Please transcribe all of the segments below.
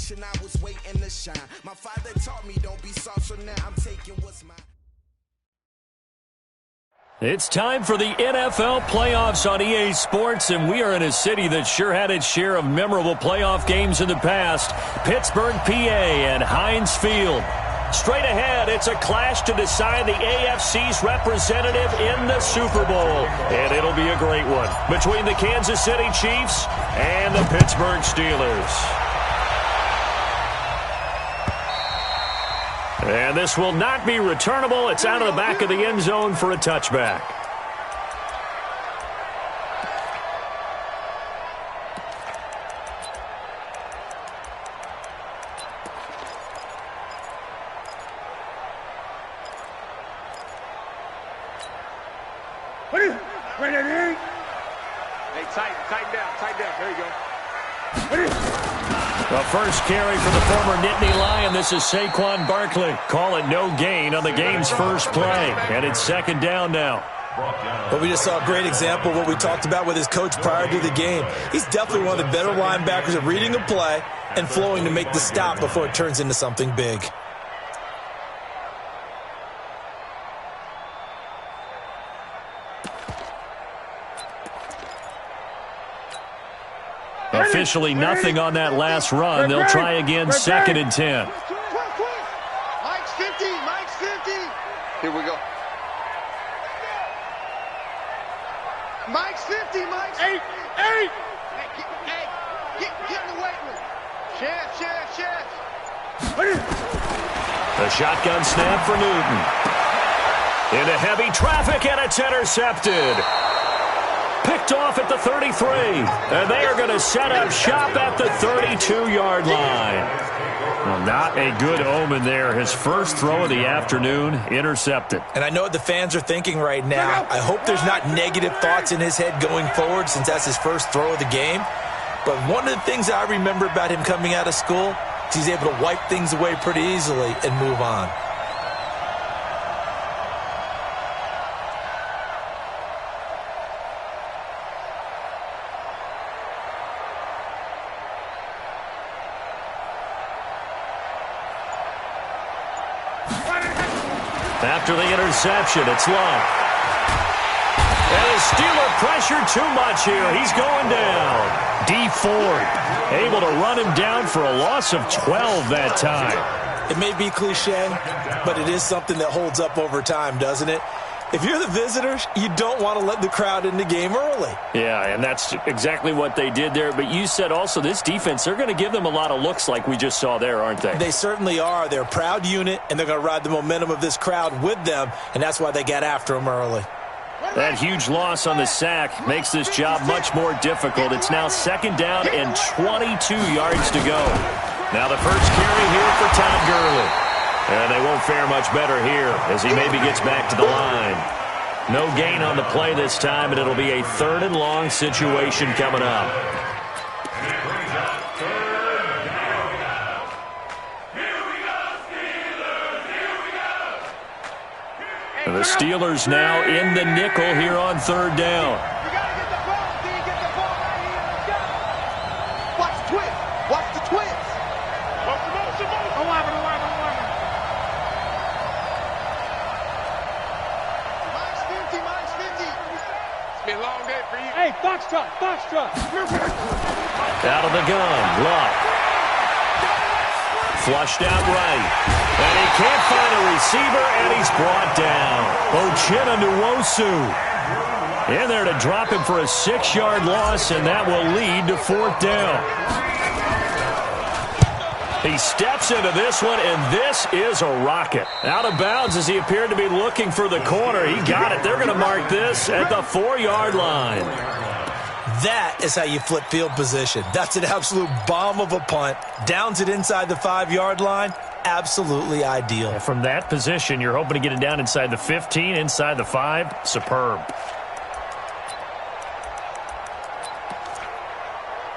generation, I was waiting to shine. My father taught me don't be soft, so now I'm taking what's mine. It's time for the NFL playoffs on EA Sports, and we are in a city that sure had its share of memorable playoff games in the past. Pittsburgh, PA, and Heinz Field. Straight ahead, it's a clash to decide the AFC's representative in the Super Bowl. And it'll be a great one between the Kansas City Chiefs and the Pittsburgh Steelers. And this will not be returnable. It's out of the back of the end zone for a touchback. Hey, tighten down. There you go. The first carry for the former Nittany Lion. This is Saquon Barkley. Call it no gain on the game's first play. And it's second down now. Well, we just saw a great example of what we talked about with his coach prior to the game. He's definitely one of the better linebackers at reading a play and flowing to make the stop before it turns into something big. Officially nothing on that last run. They'll try again, 2nd and 10. Mike's 50. Here we go. Mike's 50. Eight. Hey, get in the weight room. Chef. The shotgun snap for Newton. Into heavy traffic, and it's intercepted. Picked off at the 33, and they are going to set up shop at the 32-yard line. Well, not a good omen there. His first throw of the afternoon, intercepted. And I know what the fans are thinking right now. I hope there's not negative thoughts in his head going forward since that's his first throw of the game. But one of the things I remember about him coming out of school is he's able to wipe things away pretty easily and move on. After the interception, it's long. And the Steeler pressured too much here. He's going down. D Ford able to run him down for a loss of 12 that time. It may be cliche, but it is something that holds up over time, doesn't it? If you're the visitors, you don't want to let the crowd in the game early. Yeah, and that's exactly what they did there. But you said also this defense, they're going to give them a lot of looks like we just saw there, aren't they? They certainly are. They're a proud unit, and they're going to ride the momentum of this crowd with them, and that's why they got after them early. That huge loss on the sack makes this job much more difficult. It's now 2nd down and 22 yards to go. Now the first carry here for Todd Gurley. And they won't fare much better here as he maybe gets back to the line. No gain on the play this time, and it'll be a 3rd and long situation coming up. And the Steelers now in the nickel here on 3rd down. Watch the twist. Hey, Foxtrot. Out of the gun, Luck. Flushed out right. And he can't find a receiver, and he's brought down. Uchenna Nwosu in there to drop him for a 6-yard loss, and that will lead to 4th down. He steps into this one, and this is a rocket. Out of bounds as he appeared to be looking for the corner. He got it. They're going to mark this at the 4-yard line. That is how you flip field position. That's an absolute bomb of a punt. Downs it inside the 5-yard line. Absolutely ideal. And from that position, you're hoping to get it down inside the 15, inside the 5. Superb.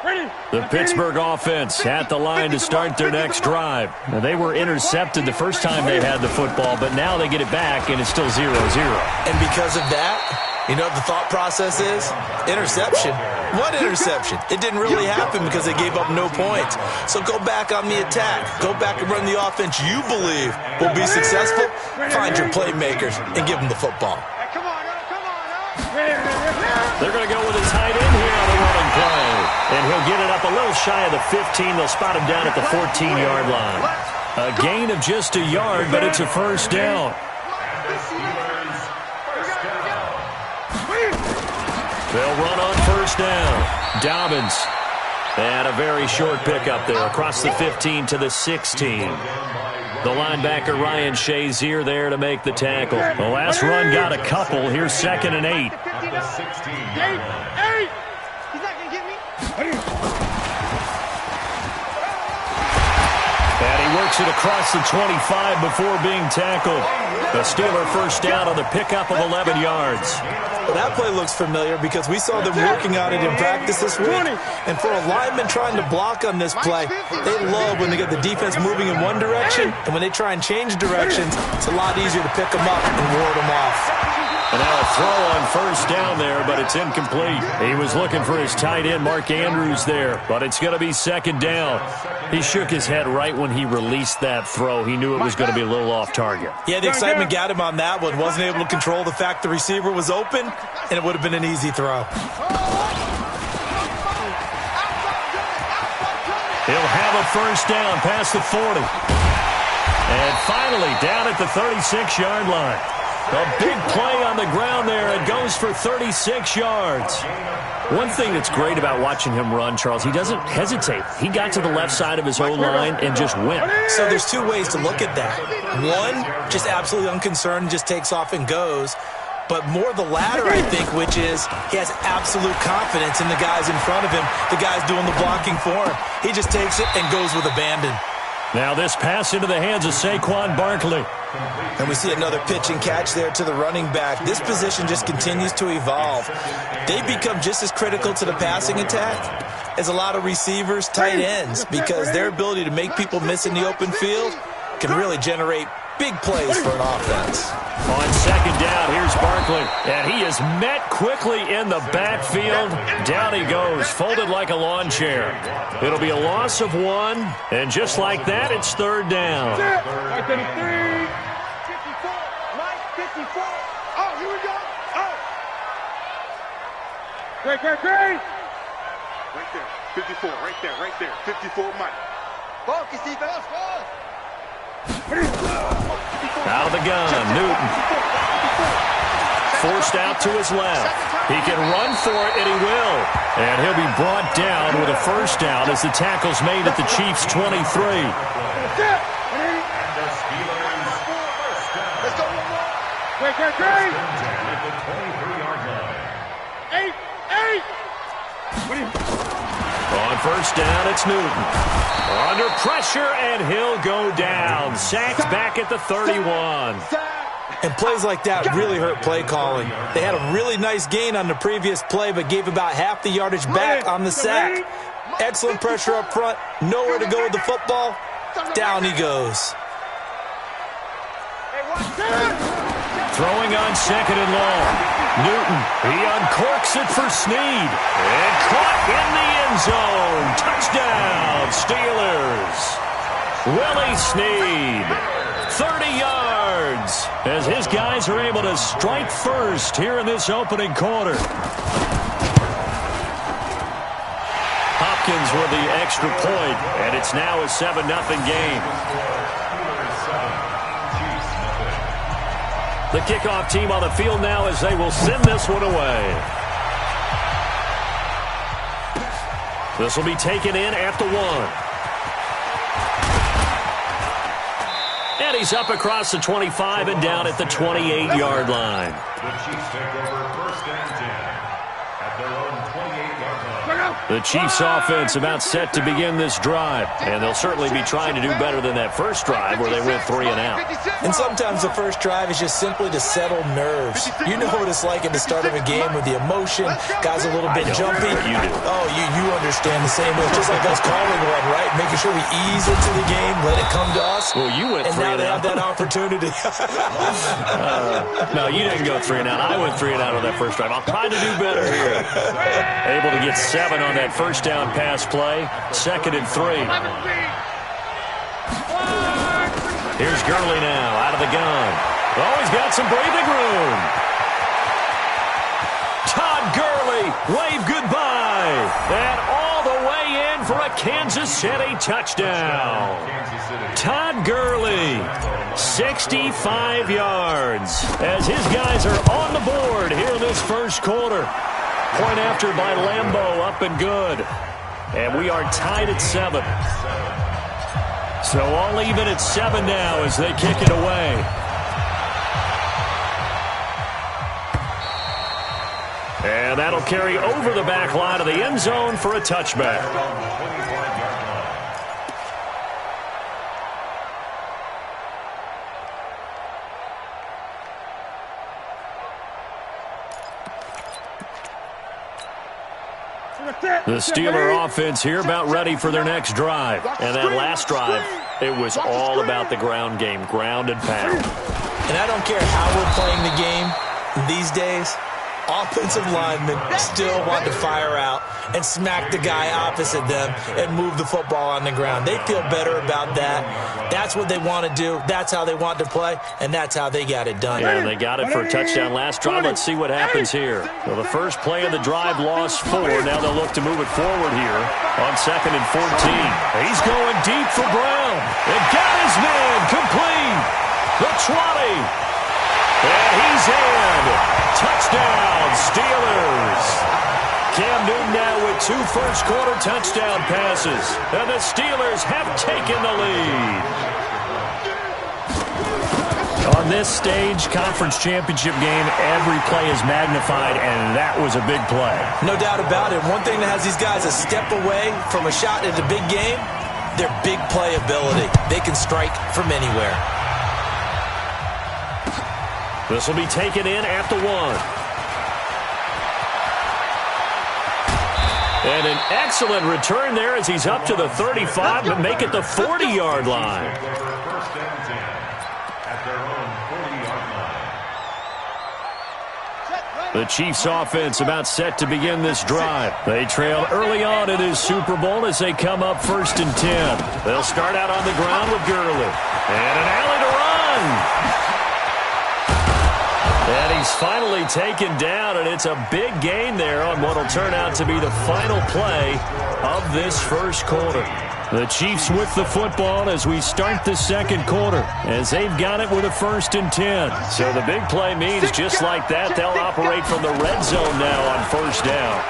Ready. The Pittsburgh offense at the line to start their next drive. Now, they were intercepted the first time they had the football, but now they get it back, and it's still 0-0. And because of that, you know what the thought process is? Interception. What interception? It didn't really happen because they gave up no points. So go back on the attack. Go back and run the offense you believe will be successful. Find your playmakers and give them the football. They're going to go with his tight end here on the running play. And he'll get it up a little shy of the 15. They'll spot him down at the 14-yard line. A gain of just a yard, but it's a first down. They'll run on first down. Dobbins. And a very short pickup there across the 15 to the 16. The linebacker, Ryan Shazier, there to make the tackle. The last run got a couple. Here's 2nd and 8. He's not going to get me. And he works it across the 25 before being tackled. The Steeler first down on the pickup of 11 yards. Well, that play looks familiar because we saw them working on it in practice this week. And for a lineman trying to block on this play, they love when they get the defense moving in one direction, and when they try and change directions, it's a lot easier to pick them up and ward them off. And now a throw on first down there, but it's incomplete. He was looking for his tight end, Mark Andrews, there, but it's going to be 2nd down. He shook his head right when he released that throw. He knew it was going to be a little off target. Yeah, the excitement got him on that one. Wasn't able to control the fact the receiver was open, and it would have been an easy throw. He'll have a first down past the 40. And finally, down at the 36-yard line. A big play on the ground there. It goes for 36 yards. One thing that's great about watching him run, Charles, he doesn't hesitate. He got to the left side of his O-line and just went. So there's two ways to look at that. One, just absolutely unconcerned, just takes off and goes. But more the latter, I think, which is he has absolute confidence in the guys in front of him, the guys doing the blocking for him. He just takes it and goes with abandon. Now this pass into the hands of Saquon Barkley. And we see another pitch and catch there to the running back. This position just continues to evolve. They become just as critical to the passing attack as a lot of receivers, tight ends, because their ability to make people miss in the open field can really generate big plays for an offense. On 2nd down, here's Barkley. And he is met quickly in the backfield. Down he goes, folded like a lawn chair. It'll be a loss of 1. And just like that, it's 3rd down. 54. Mike, 54. Oh, here we go. Oh. Great. Right there. 54. Right there. 54, Mike. Focus, defense. Out of the gun, Newton. Forced out to his left. He can run for it, and he will. And he'll be brought down with a first down as the tackle's made at the Chiefs' 23. Let's go. Great. 8. On first down, it's Newton. Under pressure, and he'll go down. Sacked back at the 31. And plays like that really hurt play calling. They had a really nice gain on the previous play, but gave about half the yardage back on the sack. Excellent pressure up front. Nowhere to go with the football. Down he goes. Throwing on 2nd and long. Newton, he uncorks it for Snead. And caught in the end zone. Touchdown, Steelers. Willie Snead, 30 yards, as his guys are able to strike first here in this opening quarter. Hopkins with the extra point, and it's now a 7-0 game. The kickoff team on the field now as they will send this one away. This will be taken in at the 1. And he's up across the 25 and down at the 28-yard line. The Chiefs take over 1st and 10. The Chiefs offense about set to begin this drive, and they'll certainly be trying to do better than that first drive where they went 3 and out. And sometimes the first drive is just simply to settle nerves. You know what it's like at the start of a game with the emotion, guys a little bit jumpy. You do. Oh, you understand the same way. Just like us calling one, right? Making sure we ease into the game, let it come to us. Well, you went 3 and out. And now they have that opportunity. No, you didn't go 3 and out. I went 3 and out on that first drive. I'll try to do better here. Able to get 7 on that first down pass play. 2nd and 3. Here's Gurley now out of the gun. Oh, he's got some breathing room. Todd Gurley, wave goodbye. And all the way in for a Kansas City touchdown. Todd Gurley, 65 yards, as his guys are on the board here in this first quarter. Point after by Lambeau, up and good. And we are tied at 7. So all even at 7 now as they kick it away. And that'll carry over the back line of the end zone for a touchback. The Steeler offense here about ready for their next drive. And that last drive, it was all about the ground game, ground and pound. And I don't care how we're playing the game these days, offensive linemen still want to fire out and smack the guy opposite them and move the football on the ground. They feel better about that. That's what they want to do. That's how they want to play, and that's how they got it done. Yeah, and they got it for a touchdown last drive. Let's see what happens here. Well, the first play of the drive lost 4. Now they'll look to move it forward here on 2nd and 14. He's going deep for Brown. And got his man complete. The 20. And he's in. Touchdown, Steelers. Cam Newton now with 2 first-quarter touchdown passes. And the Steelers have taken the lead. On this stage, conference championship game, every play is magnified, and that was a big play. No doubt about it. One thing that has these guys a step away from a shot at a big game, their big play ability. They can strike from anywhere. This will be taken in at the 1. And an excellent return there as he's up to the 35, but make it the 40-yard line. The Chiefs offense about set to begin this drive. They trail early on in this Super Bowl as they come up 1st and 10. They'll start out on the ground with Gurley. And an alley to run. And he's finally taken down, and it's a big gain there on what will turn out to be the final play of this first quarter. The Chiefs with the football as we start the second quarter, as they've got it with a 1st and 10. So the big play means just like that, they'll operate from the red zone now on 1st down.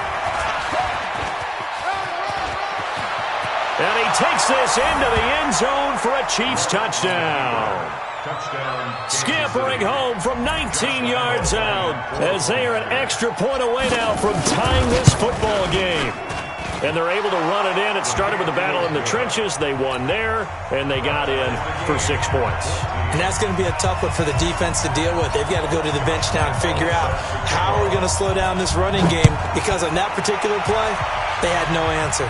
And he takes this into the end zone for a Chiefs touchdown. Scampering home from 19 yards out as they are an extra point away now from tying this football game. And they're able to run it in. It started with a battle in the trenches. They won there, and they got in for 6 points. And that's going to be a tough one for the defense to deal with. They've got to go to the bench now and figure out how are we going to slow down this running game, because on that particular play, they had no answer.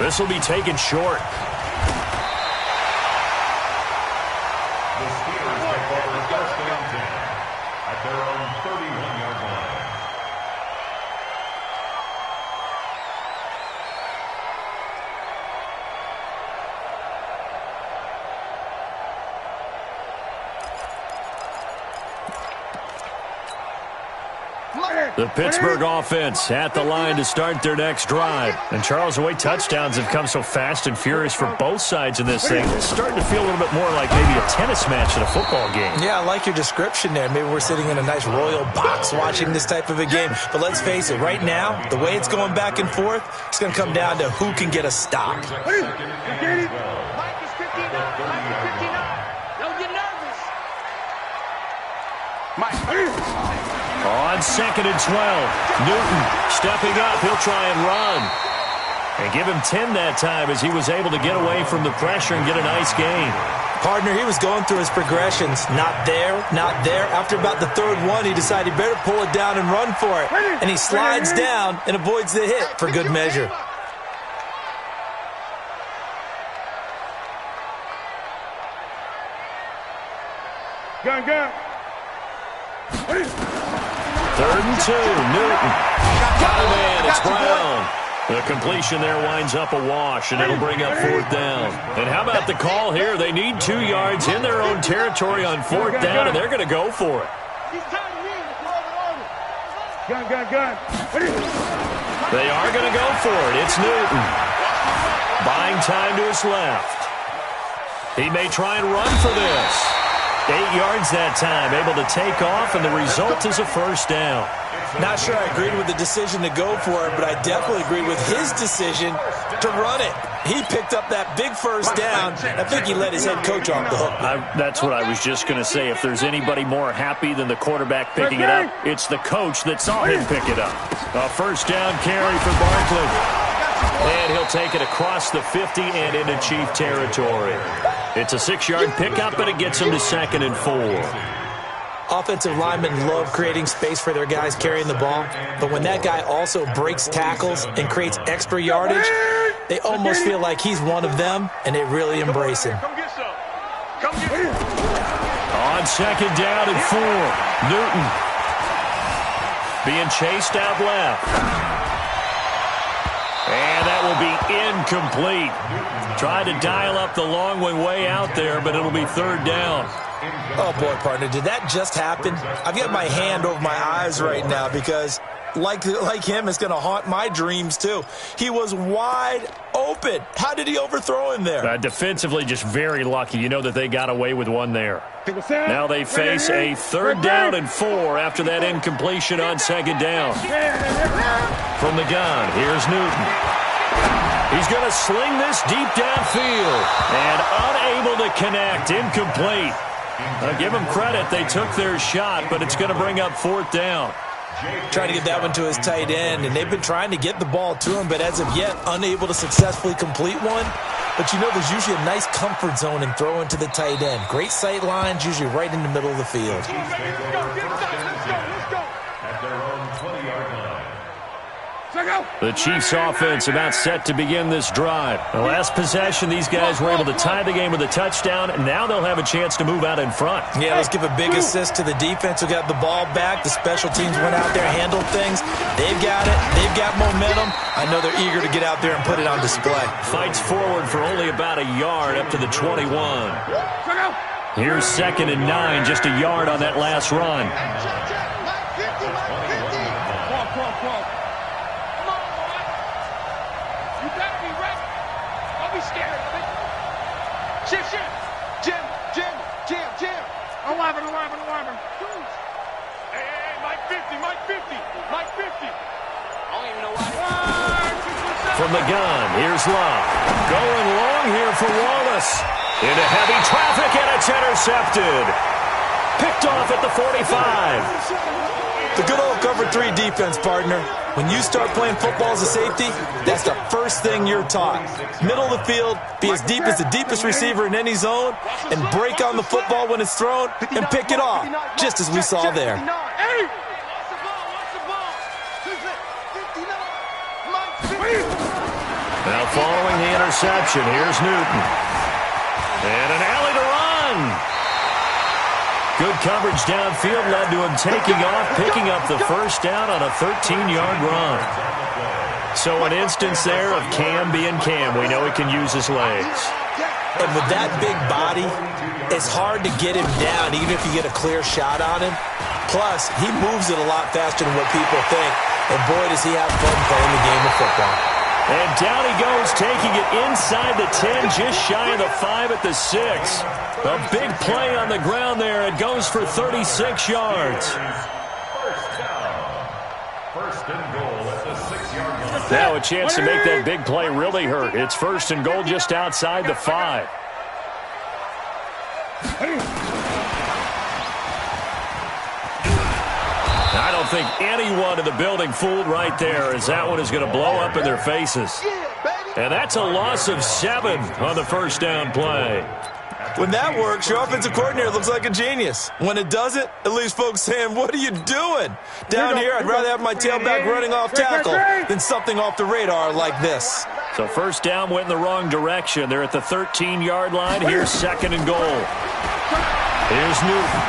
This will be taken short. The Pittsburgh offense at the line to start their next drive. And Charles, the way touchdowns have come so fast and furious for both sides in this thing, it's starting to feel a little bit more like maybe a tennis match in a football game. Yeah, I like your description there. Maybe we're sitting in a nice royal box watching this type of a game. But let's face it, right now, the way it's going back and forth, it's going to come down to who can get a stop. Mike is 59. Mike is 59. Don't get nervous. Mike. On 2nd and 12, Newton stepping up. He'll try and run. And give him 10 that time as he was able to get away from the pressure and get a nice gain. Partner, he was going through his progressions. Not there, not there. After about the third one, he decided he better pull it down and run for it. And he slides down and avoids the hit for good measure. Gun. 3rd and 2, Newton. Got a man, it's Brown. The completion there winds up a wash, and it'll bring up 4th down. And how about the call here? They need 2 yards in their own territory on 4th down, and they're going to go for it. Gun. They are going to go for it. It's Newton. Buying time to his left. He may try and run for this. 8 yards that time, able to take off, and the result is a 1st down. Not sure I agreed with the decision to go for it, but I definitely agreed with his decision to run it. He picked up that big 1st down. I think he let his head coach off the hook. That's what I was just going to say. If there's anybody more happy than the quarterback picking it up, it's the coach that saw him pick it up. A 1st down carry for Barkley. And he'll take it across the 50 and into Chief territory. It's a 6-yard pickup, and it gets him to 2nd and 4. Offensive linemen love creating space for their guys carrying the ball, but when that guy also breaks tackles and creates extra yardage, they almost feel like he's one of them, and they really embrace him. Come get some. On 2nd down and 4, Newton being chased out left. And that will be incomplete. Tried to dial up the long way out there, but it'll be 3rd down. Oh, boy, partner, did that just happen? I've got my hand over my eyes right now because, like him, it's going to haunt my dreams, too. He was wide open. How did he overthrow him there? Defensively, just very lucky. You know that they got away with one there. Now they face a 3rd down and 4 after that incompletion on 2nd down. From the gun, here's Newton. He's going to sling this deep downfield. And unable to connect, incomplete. Give them credit. They took their shot, but it's going to bring up 4th down. Trying to get that one to his tight end, and they've been trying to get the ball to him, but as of yet, unable to successfully complete one. But you know there's usually a nice comfort zone in throwing to the tight end. Great sight lines, usually right in the middle of the field. Let's go. At their own 20-yard line. The Chiefs offense about set to begin this drive. The last possession, these guys were able to tie the game with a touchdown, and now they'll have a chance to move out in front. Yeah, let's give a big assist to the defense who got the ball back. The special teams went out there, handled things. They've got it. They've got momentum. I know they're eager to get out there and put it on display. Fights forward for only about a yard up to the 21. Here's 2nd and 9, just a yard on that last run. From the gun, here's Love. Going long here for Wallace. Into heavy traffic, and it's intercepted. Picked off at the 45. The good old cover 3 defense, partner. When you start playing football as a safety, that's the first thing you're taught. Middle of the field, be as deep as the deepest receiver in any zone, and break on the football when it's thrown, and pick it off, just as we saw there. Now following the interception, here's Newton. And an alley to run. Good coverage downfield led to him taking off, picking up the first down on a 13-yard run. So an instance there of Cam being Cam. We know he can use his legs. And with that big body, it's hard to get him down, even if you get a clear shot on him. Plus, he moves it a lot faster than what people think. And boy, does he have fun playing the game of football. And down he goes, taking it inside the 10, just shy of the 5 at the 6. A big play on the ground there. It goes for 36 yards. First down. First and goal at the 6-yard line. Now a chance to make that big play really hurt. It's first and goal just outside the 5. I don't think anyone in the building fooled right there, as that one is going to blow up in their faces. And that's a loss of 7 on the first down play. When that works, your offensive coordinator looks like a genius. When it doesn't, it leaves folks saying, what are you doing? Down here, I'd rather have my tailback running off tackle than something off the radar like this. So first down went in the wrong direction. They're at the 13-yard line. Here's 2nd and goal. Here's Newton.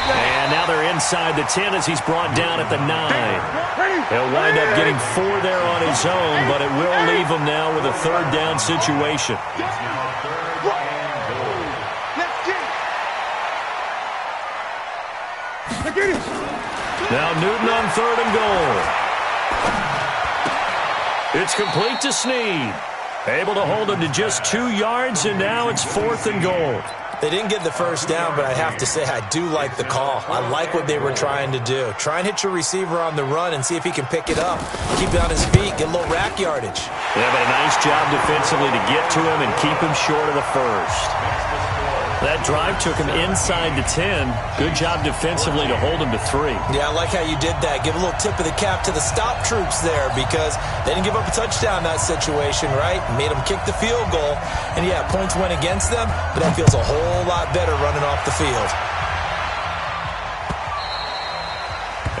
And now they're inside the 10 as he's brought down at the 9. He'll wind up getting 4 there on his own, but it will leave him now with a 3rd down situation. Now Newton on 3rd and goal. It's complete to Snead. Able to hold him to just 2 yards, and now it's 4th and goal. They didn't get the first down, but I have to say I do like the call. I like what they were trying to do. Try and hit your receiver on the run and see if he can pick it up. Keep it on his feet, get a little rack yardage. Yeah, but a nice job defensively to get to him and keep him short of the first. That drive took him inside the 10. Good job defensively to hold him to 3. Yeah, I like how you did that. Give a little tip of the cap to the stop troops there because they didn't give up a touchdown in that situation, right? Made them kick the field goal. And, yeah, points went against them, but that feels a whole lot better running off the field.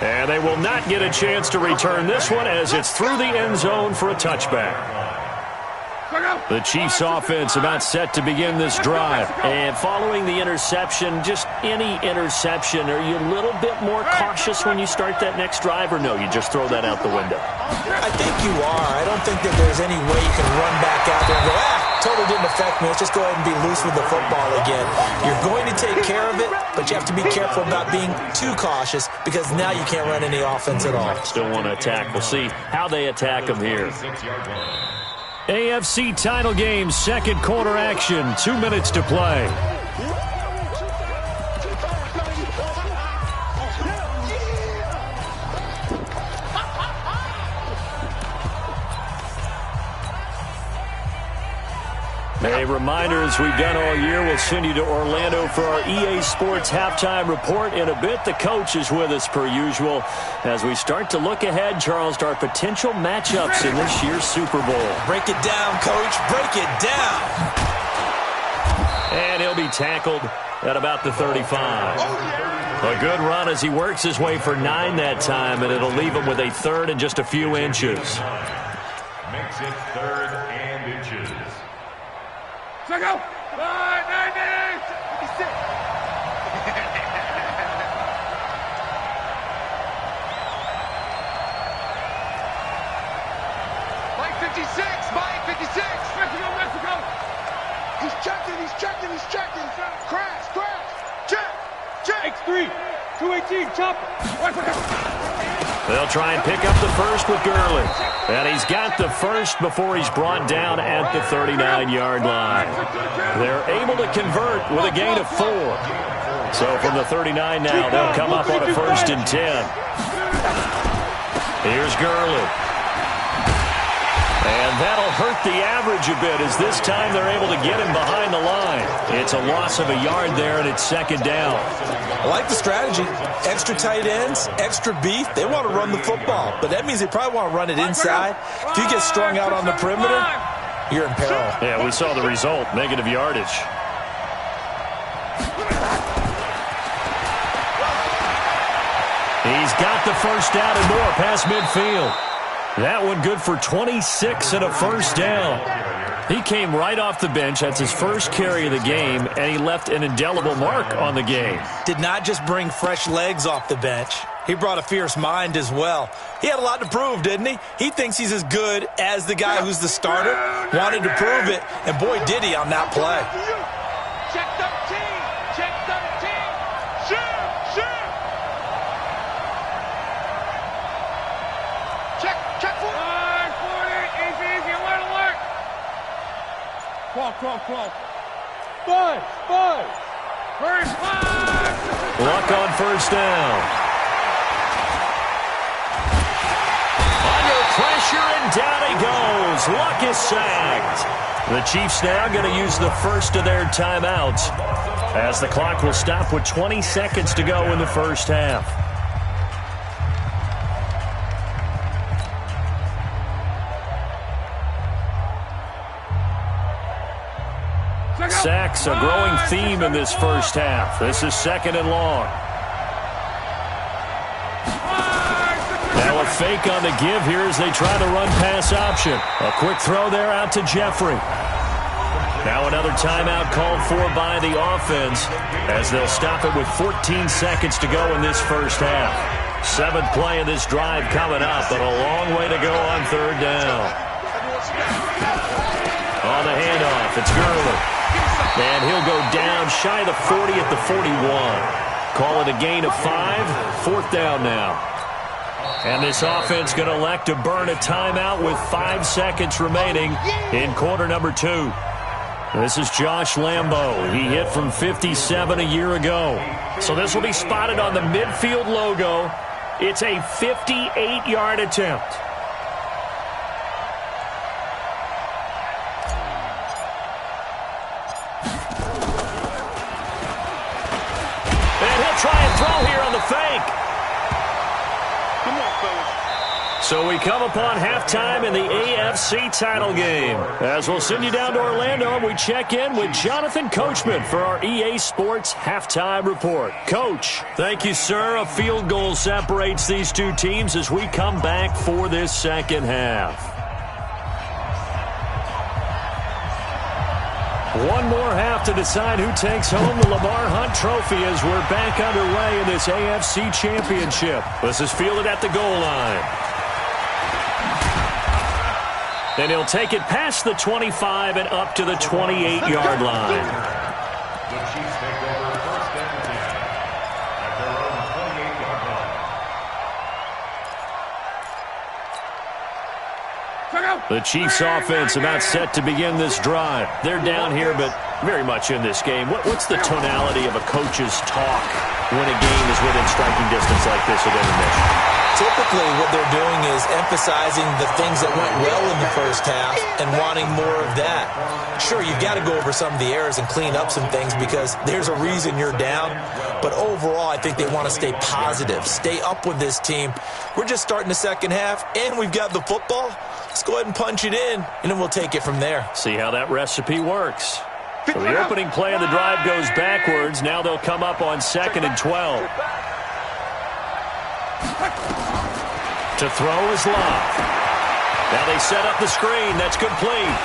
And they will not get a chance to return this one as it's through the end zone for a touchback. The Chiefs offense about set to begin this drive. And following the interception, just any interception, are you a little bit more cautious when you start that next drive, or no, you just throw that out the window? I think you are. I don't think that there's any way you can run back out there and go, totally didn't affect me. Let's just go ahead and be loose with the football again. You're going to take care of it, but you have to be careful about being too cautious because now you can't run any offense at all. Still want to attack. We'll see how they attack them here. AFC title game, 2nd quarter action, 2 minutes to play. A reminder, as we've done all year, we'll send you to Orlando for our EA Sports halftime report in a bit. The coach is with us per usual as we start to look ahead, Charles, to our potential matchups in this year's Super Bowl. Break it down, Coach. Break it down. And he'll be tackled at about the 35. A good run as he works his way for 9 that time, and it'll leave him with a 3rd and just a few inches. Makes it 3rd and inches. Check out! 56. Mike 56! Mike 56! Mexico, Mexico! He's checking! Crash! Check! X3! 218, chopper! They'll try and pick up the first with Gurley. And he's got the first before he's brought down at the 39-yard line. They're able to convert with a gain of 4. So from the 39 now, they'll come up on a 1st and 10. Here's Gurley. And that'll hurt the average a bit as this time they're able to get him behind the line. It's a loss of a yard there, and it's 2nd down. I like the strategy. Extra tight ends, extra beef. They want to run the football, but that means they probably want to run it inside. If you get strung out on the perimeter, you're in peril. Yeah, we saw the result, negative yardage. He's got the first down and more past midfield. That one good for 26 and a 1st down. He came right off the bench. That's his first carry of the game, and he left an indelible mark on the game. Did not just bring fresh legs off the bench. He brought a fierce mind as well. He had a lot to prove, didn't he? He thinks he's as good as the guy who's the starter. Wanted to prove it, and boy, did he on that play. Check 13! Check 13! Shoot! Check 40! 40! Easy, alert! Crawl. Five! First 5! Luck on 1st down. Under pressure, and down he goes. Luck is sacked. The Chiefs now going to use the first of their timeouts as the clock will stop with 20 seconds to go in the first half. Sacks, a growing theme in this first half. This is 2nd and long. Now a fake on the give here as they try the run-pass option. A quick throw there out to Jeffrey. Now another timeout called for by the offense as they'll stop it with 14 seconds to go in this first half. 7th play of this drive coming up, but a long way to go on 3rd down. On the handoff, it's Gurley. And he'll go down shy of the 40 at the 41. Call it a gain of 5. 4th down now. And this offense going to elect to burn a timeout with 5 seconds remaining in quarter number 2. This is Josh Lambo. He hit from 57 a year ago. So this will be spotted on the midfield logo. It's a 58-yard attempt. And he'll try and throw here on the fake. Come on, fellas. So we come upon halftime in the AFC title game. As we'll send you down to Orlando, we check in with Jonathan Coachman for our EA Sports Halftime Report. Coach. Thank you, sir. A field goal separates these two teams as we come back for this second half. One more half to decide who takes home the Lamar Hunt Trophy as we're back underway in this AFC Championship. This is fielded at the goal line. And he'll take it past the 25 and up to the 28-yard line. The Chiefs take over 1st and 10 at their own 28-yard line. The Chiefs offense about set to begin this drive. They're down here, but very much in this game. What's the tonality of a coach's talk when a game is within striking distance like this at intermission? Typically, what they're doing is emphasizing the things that went well in the first half and wanting more of that. Sure, you've got to go over some of the errors and clean up some things because there's a reason you're down. But overall, I think they want to stay positive, stay up with this team. We're just starting the second half, and we've got the football. Let's go ahead and punch it in, and then we'll take it from there. See how that recipe works. So the opening play of the drive goes backwards. Now they'll come up on 2nd and 12. To throw is Love. Now they set up the screen. That's complete.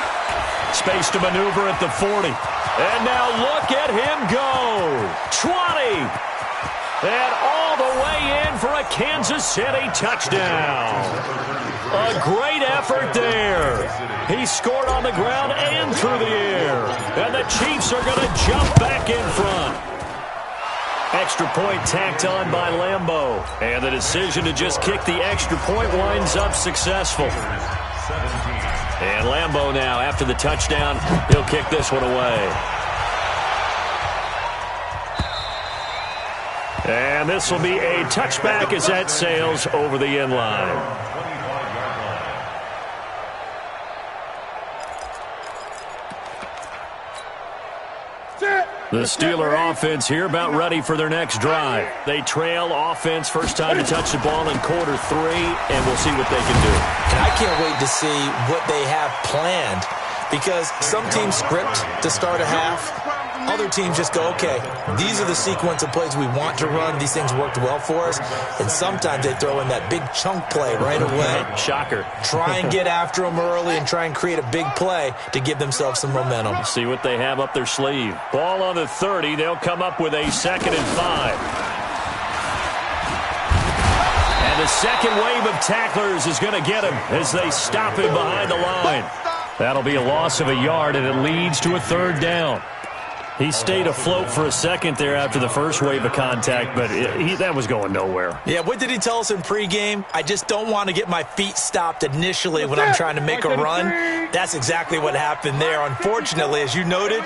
Space to maneuver at the 40. And now look at him go. 20. And all the way in for a Kansas City touchdown. A great effort there. He scored on the ground and through the air. And the Chiefs are going to jump back in front. Extra point tacked on by Lambo. And the decision to just kick the extra point winds up successful. And Lambo now, after the touchdown, he'll kick this one away. And this will be a touchback as that sails over the end line. The Steeler offense here about ready for their next drive. They trail offense first time to touch the ball in quarter 3, and we'll see what they can do. And I can't wait to see what they have planned because some teams script to start a half. Other teams just go, okay, these are the sequence of plays we want to run. These things worked well for us. And sometimes they throw in that big chunk play right away. Shocker. Try and get after them early and try and create a big play to give themselves some momentum. See what they have up their sleeve. Ball on the 30. They'll come up with a 2nd and 5. And the second wave of tacklers is going to get him as they stop him behind the line. That'll be a loss of a yard, and it leads to a 3rd down. He stayed afloat for a second there after the first wave of contact, but that was going nowhere. Yeah, what did he tell us in pregame? I just don't want to get my feet stopped initially when I'm trying to make a run. That's exactly what happened there. Unfortunately, as you noted,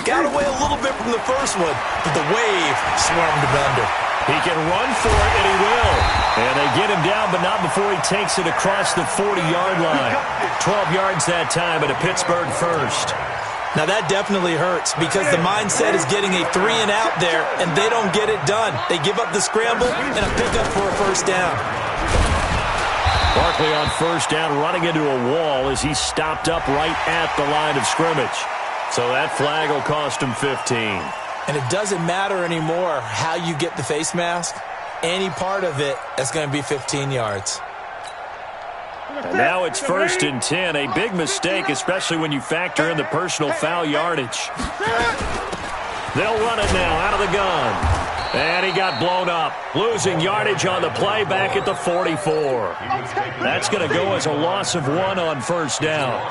got away a little bit from the first one, but the wave swarmed him under. He can run for it, and he will. And they get him down, but not before he takes it across the 40-yard line. 12 yards that time, and a Pittsburgh first. Now that definitely hurts because the mindset is getting a 3-and-out there, and they don't get it done. They give up the scramble and a pickup for a first down. Barkley on first down, running into a wall as he stopped up right at the line of scrimmage. So that flag will cost him 15. And it doesn't matter anymore how you get the face mask. Any part of it, that's going to be 15 yards. And now it's 1st and 10. A big mistake, especially when you factor in the personal foul yardage. They'll run it now out of the gun. And he got blown up, losing yardage on the play back at the 44. That's going to go as a loss of 1 on first down.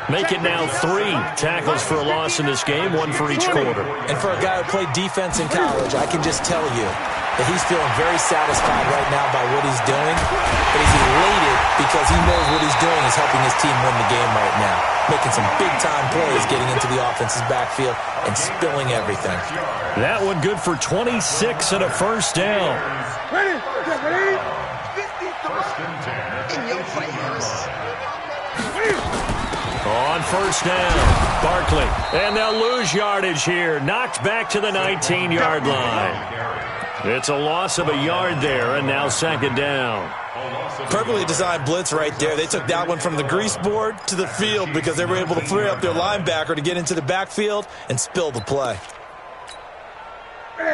Make it now 3 tackles for a loss in this game, 1 for each quarter. And for a guy who played defense in college, I can just tell you that he's feeling very satisfied right now by what he's doing. But he's elated because he knows what he's doing is helping his team win the game right now. Making some big-time plays, getting into the offense's backfield, and spilling everything. That one good for 26 and a first down. Ready? First and 10. In your face. On first down, Barkley. And they'll lose yardage here. Knocked back to the 19-yard line. It's a loss of a yard there, and now 2nd down. Perfectly designed blitz right there. They took that one from the grease board to the field because they were able to free up their linebacker to get into the backfield and spill the play.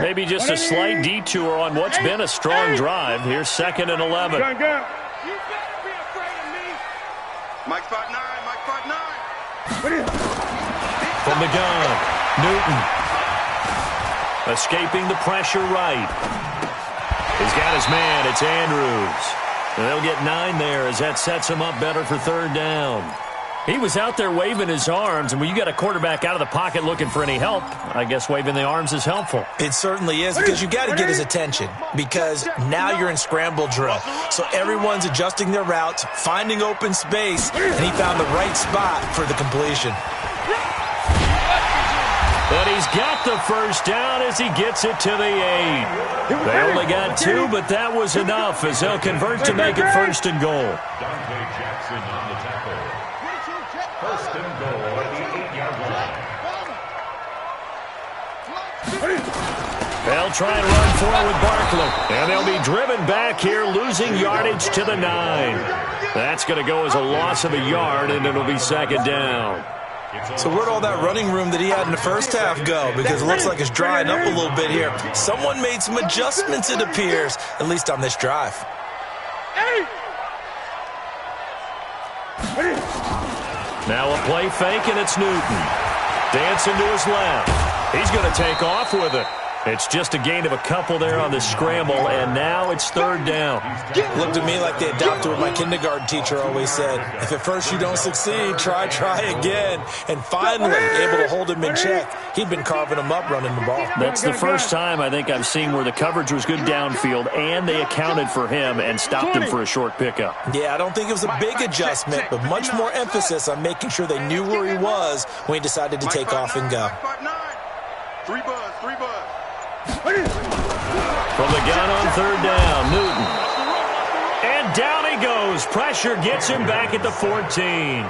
Maybe just a slight detour on what's been a strong drive. Here's 2nd and 11. Mike spot 9. Mike spot 9. From the gun, Newton. Escaping the pressure right. He's got his man. It's Andrews. And they'll get 9 there as that sets him up better for 3rd down. He was out there waving his arms, and when you got a quarterback out of the pocket looking for any help, I guess waving the arms is helpful. It certainly is because you got to get his attention because now you're in scramble drill. So everyone's adjusting their routes, finding open space, and he found the right spot for the completion. But he's got the first down as he gets it to the 8. They only got 2, but that was enough as they'll convert to make it 1st and goal. Dante Jackson on the tackle. 1st and goal at the 8-yard line. They'll try and run forward with Barkley. And they'll be driven back here, losing yardage to the 9. That's going to go as a loss of a yard, and it'll be 2nd down. So where'd all that running room that he had in the first half go? Because it looks like it's drying up a little bit here. Someone made some adjustments, it appears, at least on this drive. Now a play fake, and it's Newton. Dancing to his left. He's going to take off with it. It's just a gain of a couple there on the scramble, and now it's 3rd down. Looked to me like they adopted what my kindergarten teacher always said. If at first you don't succeed, try again. And finally, able to hold him in check. He'd been carving him up running the ball. That's the first time I think I've seen where the coverage was good downfield, and they accounted for him and stopped him for a short pickup. Yeah, I don't think it was a big adjustment, but much more emphasis on making sure they knew where he was when he decided to take off and go. 3 buzz. From the gun on 3rd down, Newton. And down he goes. Pressure gets him back at the 14.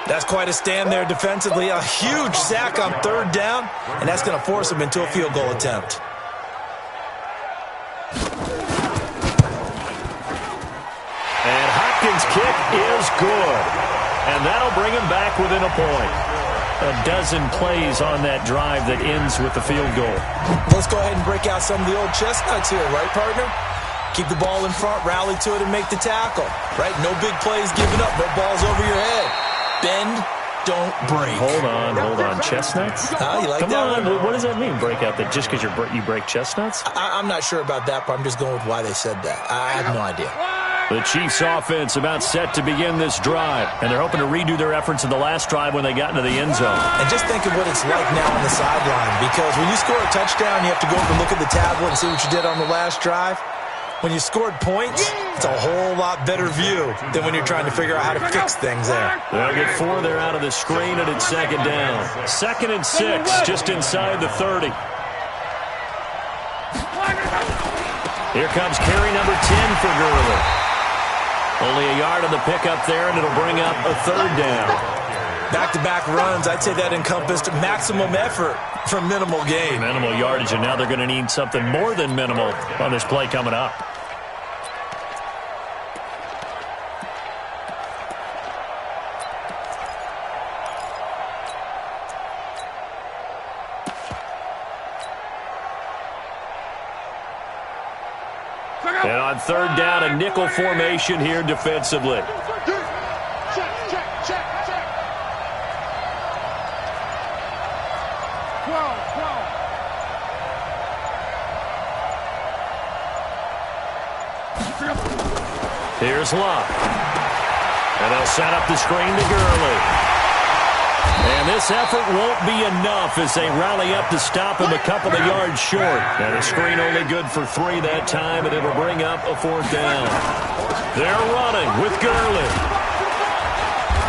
That's quite a stand there defensively. A huge sack on 3rd down, and that's going to force him into a field goal attempt. And Hopkins' kick is good. And that'll bring him back within a point. A dozen plays on that drive that ends with the field goal. Let's go ahead and break out some of the old chestnuts here, right, partner? Keep the ball in front, rally to it, and make the tackle, right? No big plays given up, no balls over your head. Bend, don't break. Hold on. Chestnuts? You like Come that on. one? What does that mean, break out? That just because you break chestnuts? I'm not sure about that, but I'm just going with why they said that. I have no idea. The Chiefs offense about set to begin this drive, and they're hoping to redo their efforts in the last drive when they got into the end zone. And just think of what it's like now on the sideline, because when you score a touchdown, you have to go over and look at the tablet and see what you did on the last drive. When you scored points, it's a whole lot better view than when you're trying to figure out how to fix things there. They'll get 4 there out of the screen, and it's 2nd down. 2nd and 6, just inside the 30. Here comes carry number 10 for Gurley. Only a yard on the pickup there, and it'll bring up a third down. Back-to-back runs, I'd say that encompassed maximum effort for minimal gain. Minimal yardage, and now they're going to need something more than minimal on this play coming up. And on third down, a nickel formation here defensively. Here's Luck. And they'll set up the screen to Gurley. And this effort won't be enough as they rally up to stop him a couple of yards short. And a screen only good for 3 that time, and it'll bring up a fourth down. They're running with Gurley.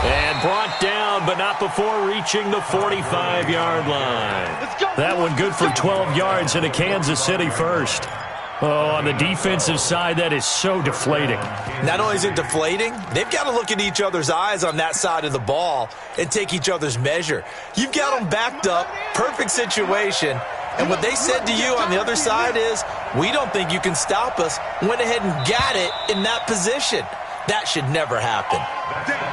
And brought down, but not before reaching the 45-yard line. That one good for 12 yards into Kansas City first. Oh, on the defensive side, that is so deflating. Not only is it deflating, they've got to look in each other's eyes on that side of the ball and take each other's measure. You've got them backed up, perfect situation, and what they said to you on the other side is, we don't think you can stop us. Went ahead and got it in that position. That should never happen.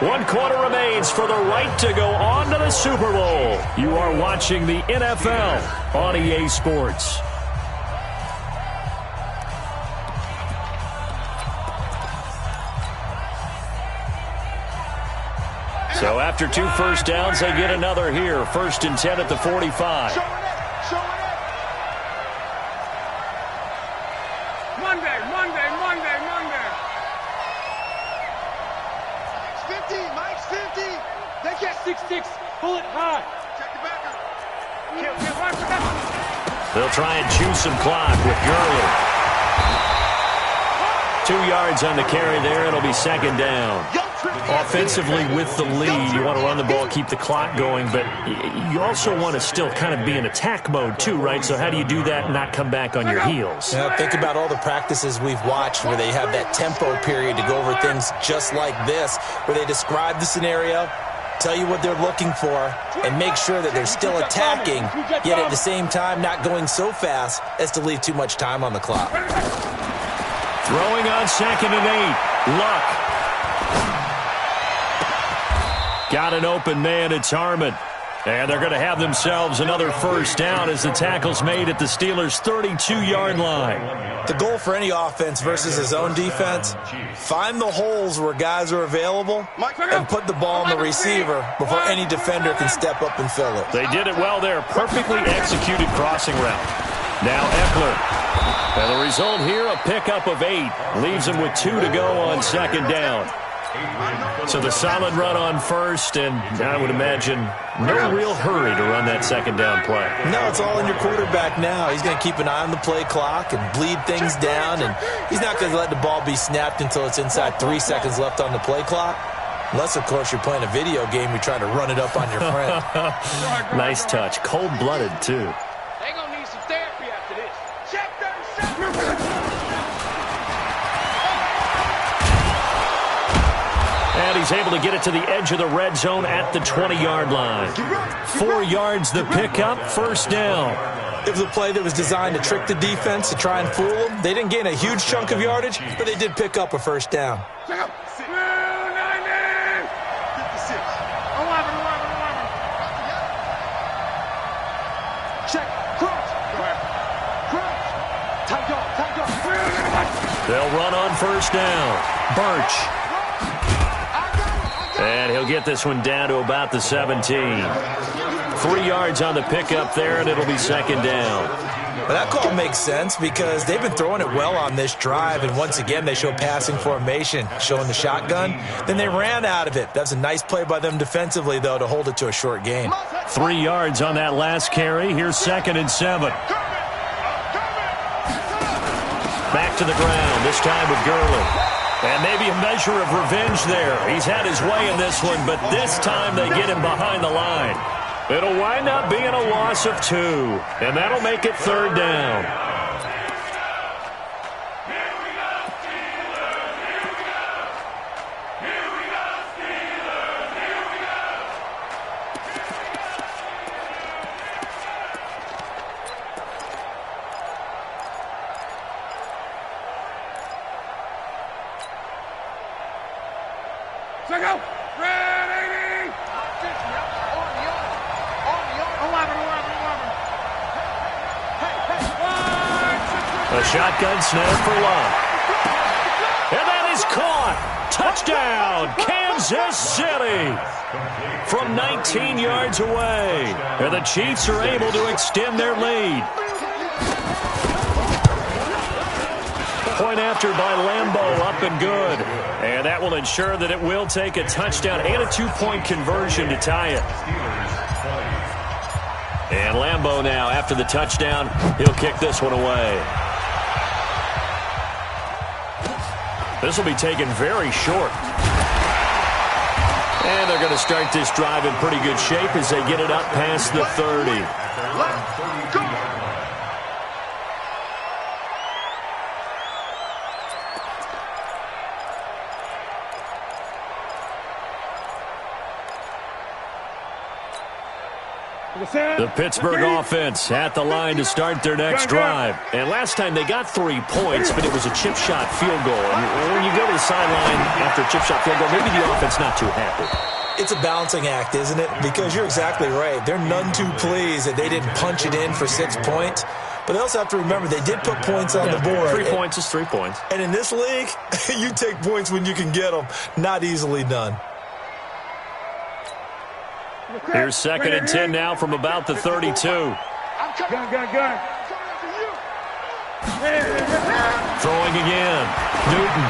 1 quarter remains for the right to go on to the Super Bowl. You are watching the NFL on EA Sports. So after 2 first downs, they get another here. 1st and 10 at the 45. Monday. 50. They get 6-6. Pull it high. Check the back. They'll try and chew some clock with Gurley. 2 yards on the carry there. It'll be 2nd down. Offensively with the lead, you want to run the ball, keep the clock going, but you also want to still kind of be in attack mode too, right? So how do you do that and not come back on your heels? Yeah, think about all the practices we've watched where they have that tempo period to go over things just like this, where they describe the scenario, tell you what they're looking for, and make sure that they're still attacking, yet at the same time not going so fast as to leave too much time on the clock. Throwing on 2nd and 8. Luck. Got an open man. It's Harmon. And they're going to have themselves another first down as the tackle's made at the Steelers' 32-yard line. The goal for any offense versus his own defense, find the holes where guys are available and put the ball on the receiver before any defender can step up and fill it. They did it well there. Perfectly executed crossing route. Now Eckler. And the result here, a pickup of 8. Leaves them with 2 to go on 2nd down. So the solid run on 1st, and I would imagine no real hurry to run that 2nd down play. No, it's all in your quarterback now. He's going to keep an eye on the play clock and bleed things down, and he's not going to let the ball be snapped until it's inside 3 seconds left on the play clock. Unless, of course, you're playing a video game, you're trying to run it up on your friend. Nice touch. Cold-blooded, too. They're going to need some therapy after this. Check 37. And he's able to get it to the edge of the red zone at the 20-yard line. 4 yards the pickup, 1st down. It was a play that was designed to trick the defense, to try and fool them. They didn't gain a huge chunk of yardage, but they did pick up a 1st down. Check up. 56. 11. Check. Crouch. Tight dog. They'll run on 1st down. Birch. And he'll get this one down to about the 17. 3 yards on the pickup there, and it'll be 2nd down. Well, that call makes sense because they've been throwing it well on this drive, and once again they show passing formation, showing the shotgun. Then they ran out of it. That's a nice play by them defensively, though, to hold it to a short gain. 3 yards on that last carry. Here's 2nd and 7. Back to the ground, this time with Gurley. And maybe a measure of revenge there. He's had his way in this one, but this time they get him behind the line. It'll wind up being a loss of 2, and that'll make it 3rd down. Go. Ready. A shotgun snap for Love. And that is caught. Touchdown, Kansas City. From 19 yards away. And the Chiefs are able to extend their lead. Point after by Lambeau, up and good. And that will ensure that it will take a touchdown and a two-point conversion to tie it. And Lambeau now, after the touchdown, he'll kick this one away. This will be taken very short. And they're going to start this drive in pretty good shape as they get it up past the 30. Let's go. The Pittsburgh offense at the line to start their next drive. And last time they got 3 points, but it was a chip shot field goal. And when you go to the sideline after a chip shot field goal, maybe the offense not too happy. It's a balancing act, isn't it? Because you're exactly right. They're none too pleased that they didn't punch it in for 6 points. But they also have to remember they did put points on the board. 3 points is 3 points. And in this league, you take points when you can get them. Not easily done. Here's 2nd and 10 now from about the 32. Gun. Throwing again. Newton.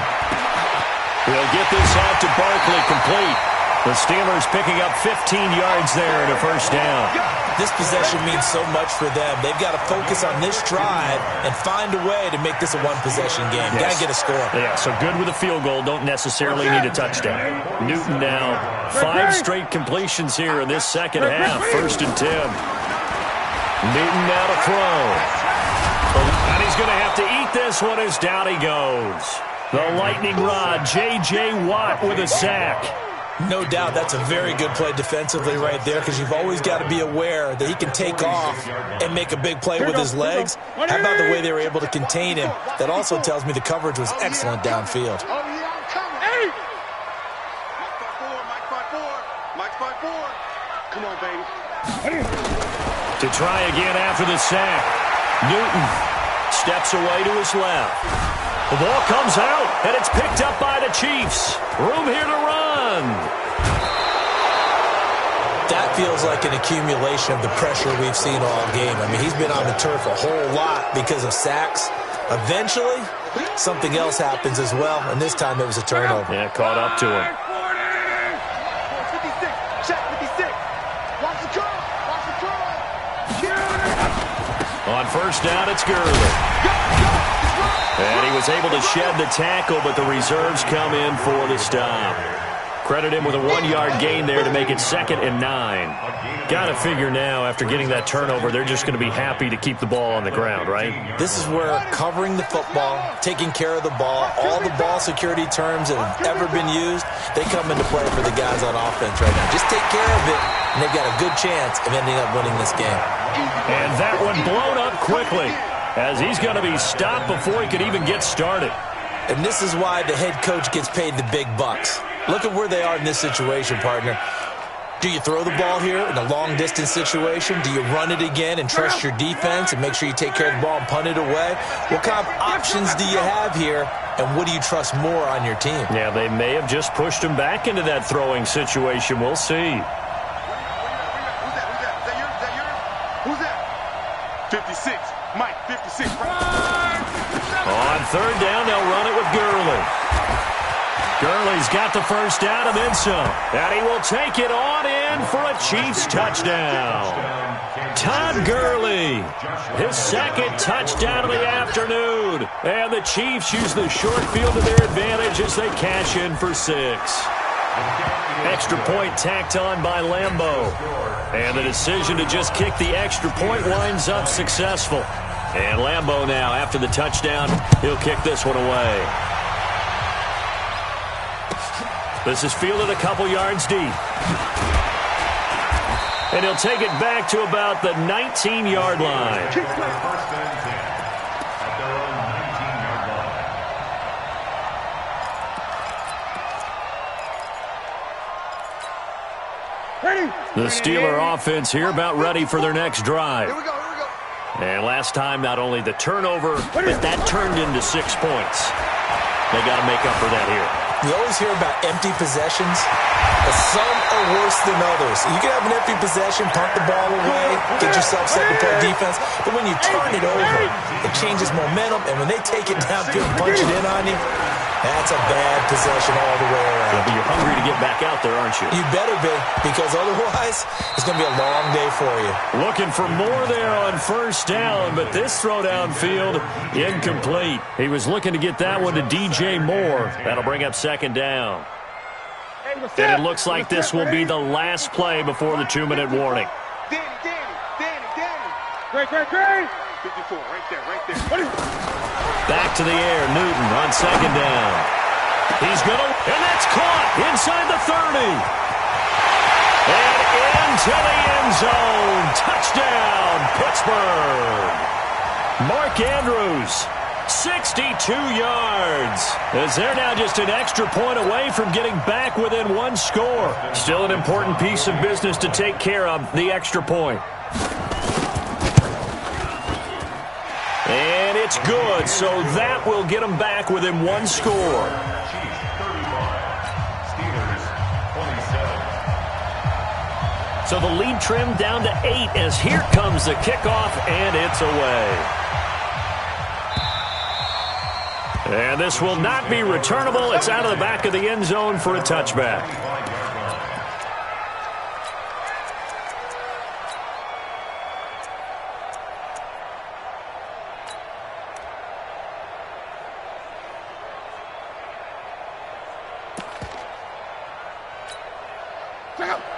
He'll get this out to Barkley, complete. The Steelers picking up 15 yards there and a first down. This possession means so much for them. They've got to focus on this drive and find a way to make this a one-possession game. Yes. Got to get a score. Yeah, so good with a field goal. Don't necessarily need a touchdown. Newton now, 5 straight completions here in this second half. 1st and 10. Newton now to throw. And he's going to have to eat this one as down he goes. The lightning rod, J.J. Watt with a sack. No doubt that's a very good play defensively right there because you've always got to be aware that he can take off and make a big play with his legs. How about the way they were able to contain him? That also tells me the coverage was excellent downfield. Mike 5-4. Come on, baby. To try again after the sack. Newton steps away to his left. The ball comes out, and it's picked up by the Chiefs. Room here to run. That feels like an accumulation of the pressure we've seen all game. I mean, he's been on the turf a whole lot because of sacks. Eventually, something else happens as well, and this time it was a turnover. Yeah, caught up to him. 56. Check 56. Watch the curl. Watch the curl. On first down, it's Gurley. And he was able to shed the tackle, but the reserves come in for the stop. Credit him with a 1-yard gain there to make it 2nd and 9. Got to figure now, after getting that turnover, they're just going to be happy to keep the ball on the ground, right? This is where covering the football, taking care of the ball, all the ball security terms that have ever been used, they come into play for the guys on offense right now. Just take care of it, and they've got a good chance of ending up winning this game. And that one blown up quickly, as he's going to be stopped before he could even get started. And this is why the head coach gets paid the big bucks. Look at where they are in this situation, partner. Do you throw the ball here in a long-distance situation? Do you run it again and trust your defense and make sure you take care of the ball and punt it away? What kind of options do you have here, and what do you trust more on your team? Yeah, they may have just pushed him back into that throwing situation. We'll see. Who's that? 56. Mike, 56. On third down, they'll run it with Gurley. Gurley's got the first down and then some. And he will take it on in for a Chiefs touchdown. Todd Gurley, his 2nd touchdown of the afternoon. And the Chiefs use the short field to their advantage as they cash in for 6. Extra point tacked on by Lambeau. And the decision to just kick the extra point winds up successful. And Lambeau now, after the touchdown, he'll kick this one away. This is fielded a couple yards deep. And he'll take it back to about the 19-yard line. First and 10 at their own 19-yard line. The Steeler offense here about ready for their next drive. Here we go. And last time, not only the turnover, but that turned into 6 points. They got to make up for that here. We always hear about empty possessions, but some are worse than others. You can have an empty possession, punt the ball away, get yourself set to play defense, but when you turn it over, it changes momentum, and when they take it downfield and punch it in on you, that's a bad possession all the way around. Yeah, but you're hungry to get back out there, aren't you? You better be, because otherwise, it's going to be a long day for you. Looking for more there on first down, but this throw downfield, incomplete. He was looking to get that one to DJ Moore. That'll bring up second down. And it looks like this will be the last play before the 2-minute warning. Danny. Great. 54, right there. Back to the air, Newton on second down. He's going to, and that's caught inside the 30. And into the end zone. Touchdown, Pittsburgh. Mark Andrews, 62 yards. As they're now just an extra point away from getting back within 1 score. Still an important piece of business to take care of, the extra point. And it's good, so that will get them back within 1 score. Chiefs 35, Steelers 27. So the lead trimmed down to 8 as here comes the kickoff, and it's away. And this will not be returnable. It's out of the back of the end zone for a touchback.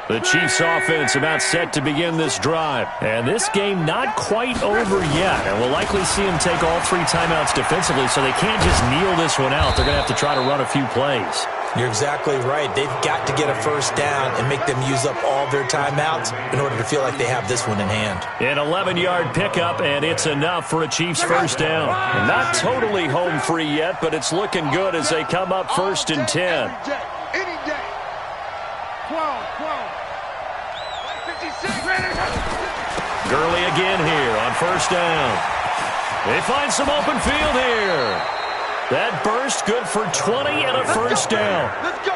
The Chiefs offense about set to begin this drive. And this game not quite over yet. And we'll likely see them take all 3 timeouts defensively, so they can't just kneel this one out. They're going to have to try to run a few plays. You're exactly right. They've got to get a first down and make them use up all their timeouts in order to feel like they have this one in hand. An 11-yard pickup, and it's enough for a Chiefs first down. And not totally home free yet, but it's looking good as they come up first and 10. Any day. 12. Gurley again here on first down. They find some open field here. That burst good for 20 and a first down.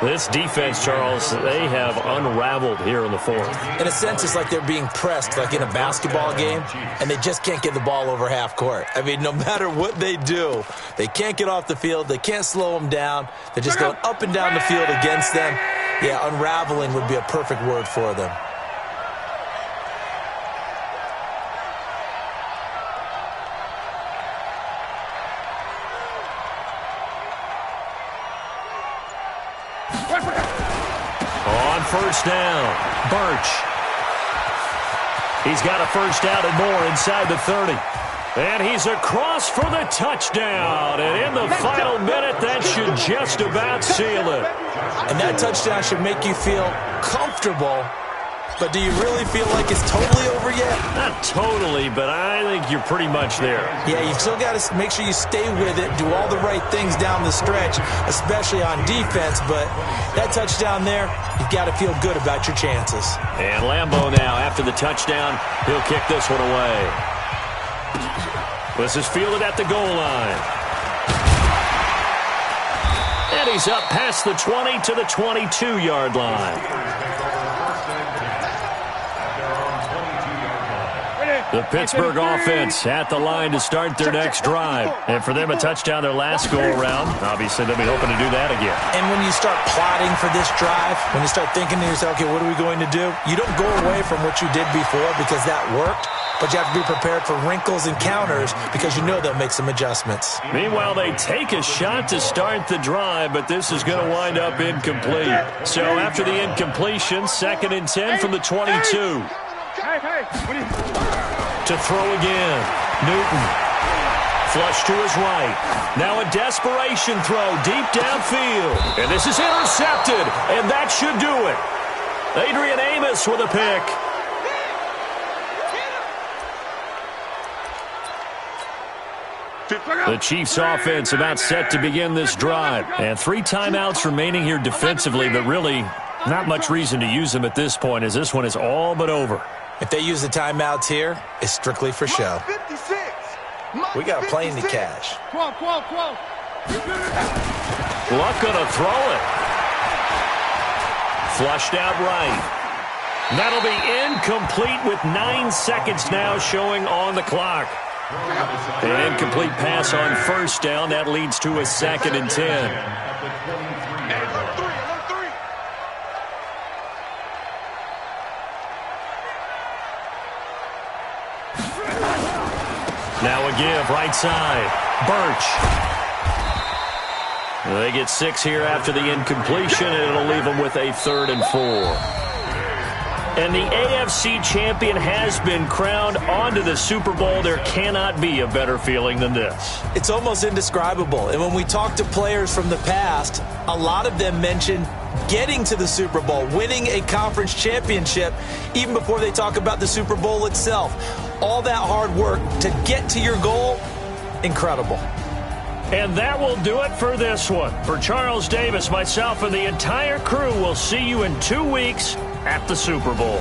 This defense, Charles, they have unraveled here in the 4th. In a sense, it's like they're being pressed like in a basketball game, and they just can't get the ball over half court. I mean, no matter what they do, they can't get off the field. They can't slow them down. They're just going up and down the field against them. Yeah, unraveling would be a perfect word for them. On first down, Birch. He's got a first down and more inside the 30. And he's across for the touchdown. And in the final minute, that should just about seal it. And that touchdown should make you feel comfortable. But do you really feel like it's totally over yet? Not totally, but I think you're pretty much there. Yeah, you've still got to make sure you stay with it, do all the right things down the stretch, especially on defense. But that touchdown there, you've got to feel good about your chances. And Lambeau now, after the touchdown, he'll kick this one away. This is fielded at the goal line. And he's up past the 20 to the 22-yard line. The Pittsburgh offense at the line to start their next drive. And for them, a touchdown their last go-around. Obviously, they'll be hoping to do that again. And when you start plotting for this drive, when you start thinking to yourself, okay, what are we going to do? You don't go away from what you did before because that worked, but you have to be prepared for wrinkles and counters because you know they'll make some adjustments. Meanwhile, they take a shot to start the drive, but this is going to wind up incomplete. So after the incompletion, 2nd and 10 from the 22. To throw again. Newton. Flush to his right. Now a desperation throw deep downfield. And this is intercepted. And that should do it. Adrian Amos with a pick. The Chiefs offense about set to begin this drive. And 3 timeouts remaining here defensively, but really Not much reason to use them at this point, as this one is all but over. If they use the timeouts here, it's strictly for show. 56. We got a plane to cash. 12. Luck gonna throw it. Flushed out right. That'll be incomplete with 9 seconds now showing on the clock. An incomplete pass on first down. That leads to a 2nd and 10. Now a give, right side. Birch. They get 6 here after the incompletion, and it'll leave them with a 3rd and 4. And the AFC champion has been crowned onto the Super Bowl. There cannot be a better feeling than this. It's almost indescribable. And when we talk to players from the past, a lot of them mention getting to the Super Bowl, winning a conference championship, even before they talk about the Super Bowl itself. All that hard work to get to your goal, incredible. And that will do it for this one. For Charles Davis, myself, and the entire crew, we'll see you in 2 weeks at the Super Bowl.